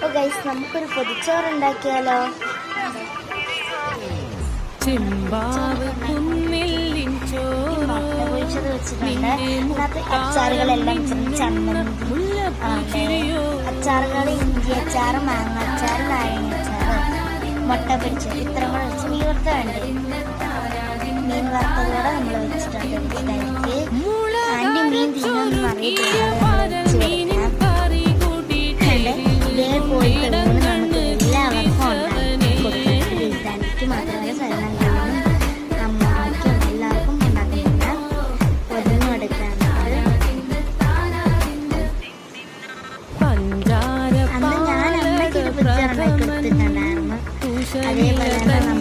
അപ്പോൾ ഗൈസ് നമുക്കൊരു പൊതിച്ചോറ് ഉണ്ടാക്കിയാലോ? മുട്ട പൊരിച്ചത് വെച്ചിട്ടുണ്ട്. അതിനകത്ത് അച്ചാറുകളെല്ലാം ചമ്മന്തി, അച്ചാറുകൾ ഇഞ്ചി അച്ചാറ്, മാങ്ങ അച്ചാറ്, നാരങ്ങ അച്ചാറ്, മുട്ട പൊരിച്ചത് ഇത്ര കൂടെ വെച്ച് മീൻ വറുത്ത വേണ്ടേ, മീൻ വറുത്തതോടെ നമ്മൾ വെച്ചിട്ടുണ്ട്. ആൻറ്റി മീൻ തിന്നൊന്നും അറിയത്തില്ല, ഇതേ പോയിട്ട് നമുക്ക് എല്ലാവർക്കും ഉണ്ടാക്കി കൊടുത്തിട്ട് തനിക്ക് മാത്രമല്ല സൈലൻ്റാണ് അമ്മയ്ക്കും എല്ലാവർക്കും ഉണ്ടാക്കുന്നില്ല. ഒതുങ്ങി എടുക്കാറുണ്ട്. അന്ന് ഞാൻ അമ്മയ്ക്ക് ഒരു പിക്ചർ ഉണ്ടാക്കി കൊടുത്തിട്ടുണ്ടായിരുന്നു. അതേപോലെ തന്നെ